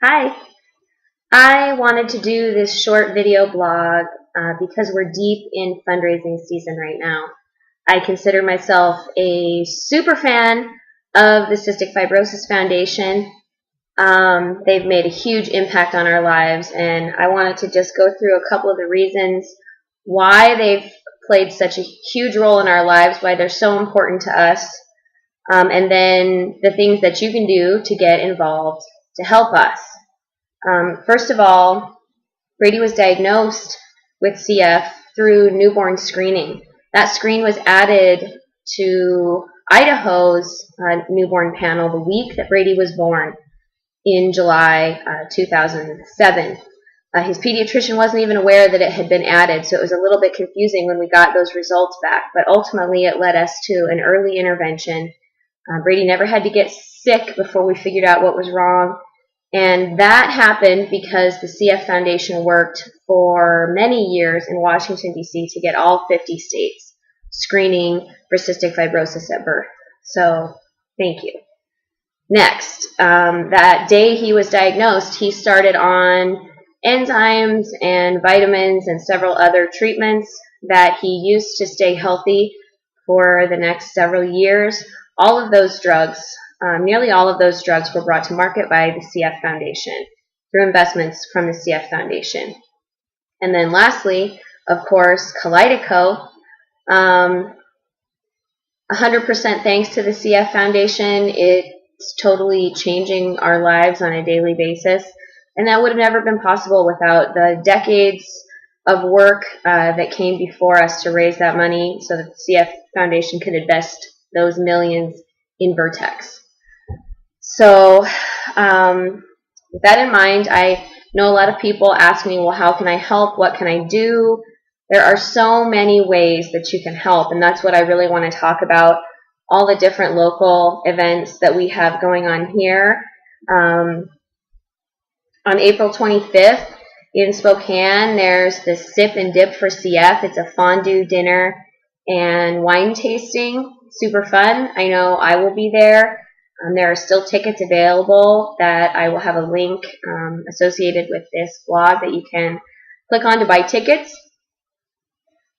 Hi, I wanted to do this short video blog because we're deep in fundraising season right now. I consider myself a super fan of the Cystic Fibrosis Foundation. They've made a huge impact on our lives, and I wanted to just go through a couple of the reasons why they've played such a huge role in our lives, why they're so important to us, and then the things that you can do to get involved to help us. First of all, Brady was diagnosed with CF through newborn screening. That screen was added to Idaho's newborn panel the week that Brady was born in July 2007. His pediatrician wasn't even aware that it had been added, so it was a little bit confusing when we got those results back, but ultimately it led us to an early intervention. Brady never had to get sick before we figured out what was wrong. And that happened because the CF Foundation worked for many years in Washington, D.C. to get all 50 states screening for cystic fibrosis at birth. So, thank you. Next, that day he was diagnosed, he started on enzymes and vitamins and several other treatments that he used to stay healthy for the next several years. All of those drugs, nearly all of those drugs were brought to market by the CF Foundation through investments from the CF Foundation. And then lastly, of course, Kalydeco, 100% thanks to the CF Foundation. It's totally changing our lives on a daily basis. And that would have never been possible without the decades of work that came before us to raise that money so that the CF Foundation could invest those millions in Vertex. So with that in mind, I know a lot of people ask me, well, how can I help? What can I do? There are so many ways that you can help, and that's what I really want to talk about, all the different local events that we have going on here. On April 25th in Spokane, there's the Sip and Dip for CF. It's a fondue dinner and wine tasting. Super fun. I know I will be there. There are still tickets available that I will have a link associated with this blog that you can click on to buy tickets.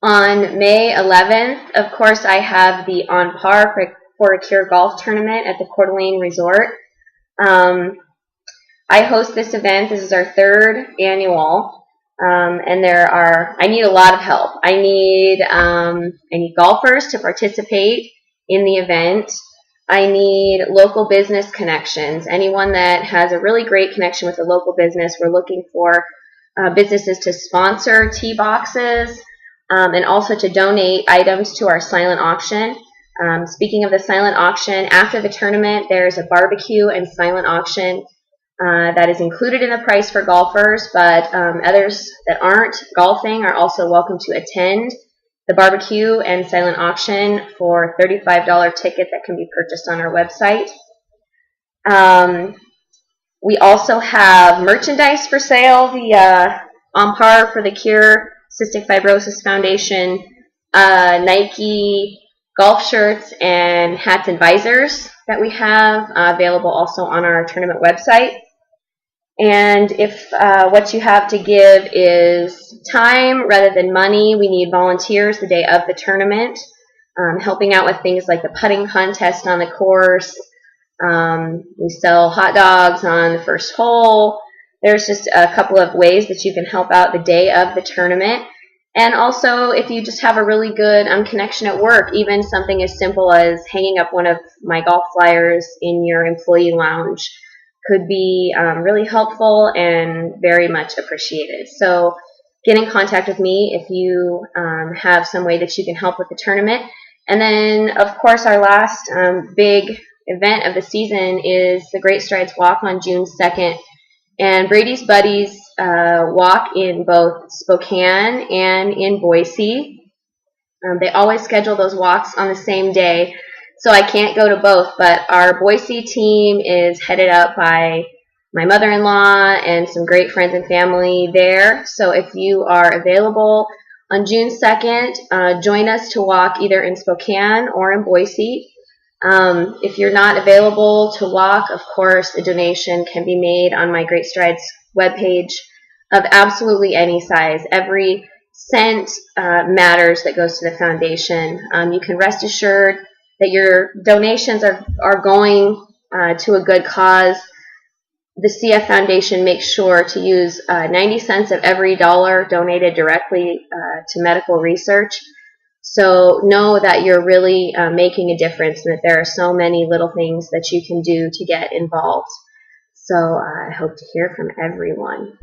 On May 11th, of course, I have the On Par for a Cure golf tournament at the Coeur d'Alene Resort. I host this event. This is our third annual, and I need a lot of help. I need golfers to participate in the event. I need local business connections. Anyone that has a really great connection with a local business. We're looking for businesses to sponsor tee boxes and also to donate items to our silent auction. Speaking of the silent auction, after the tournament, there's a barbecue and silent auction that is included in the price for golfers, but others that aren't golfing are also welcome to attend the barbecue and silent auction for a $35 ticket that can be purchased on our website. We also have merchandise for sale, the On Par for the Cure Cystic Fibrosis Foundation Nike golf shirts and hats and visors that we have available also on our tournament website. And if what you have to give is time rather than money, we need volunteers the day of the tournament, helping out with things like the putting contest on the course. We sell hot dogs on the first hole. There's just a couple of ways that you can help out the day of the tournament. And also, if you just have a really good connection at work, even something as simple as hanging up one of my golf flyers in your employee lounge could be really helpful and very much appreciated. So get in contact with me if you have some way that you can help with the tournament. And then, of course, our last big event of the season is the Great Strides Walk on June 2nd. And Brady's Buddies walk in both Spokane and in Boise. They always schedule those walks on the same day, so I can't go to both, but our Boise team is headed up by my mother-in-law and some great friends and family there. So if you are available on June 2nd, join us to walk either in Spokane or in Boise. If you're not available to walk, of course, a donation can be made on my Great Strides webpage of absolutely any size. Every cent matters that goes to the foundation. You can rest assured that your donations are going to a good cause. The CF Foundation makes sure to use 90 cents of every dollar donated directly to medical research. So know that you're really making a difference and that there are so many little things that you can do to get involved. So I hope to hear from everyone.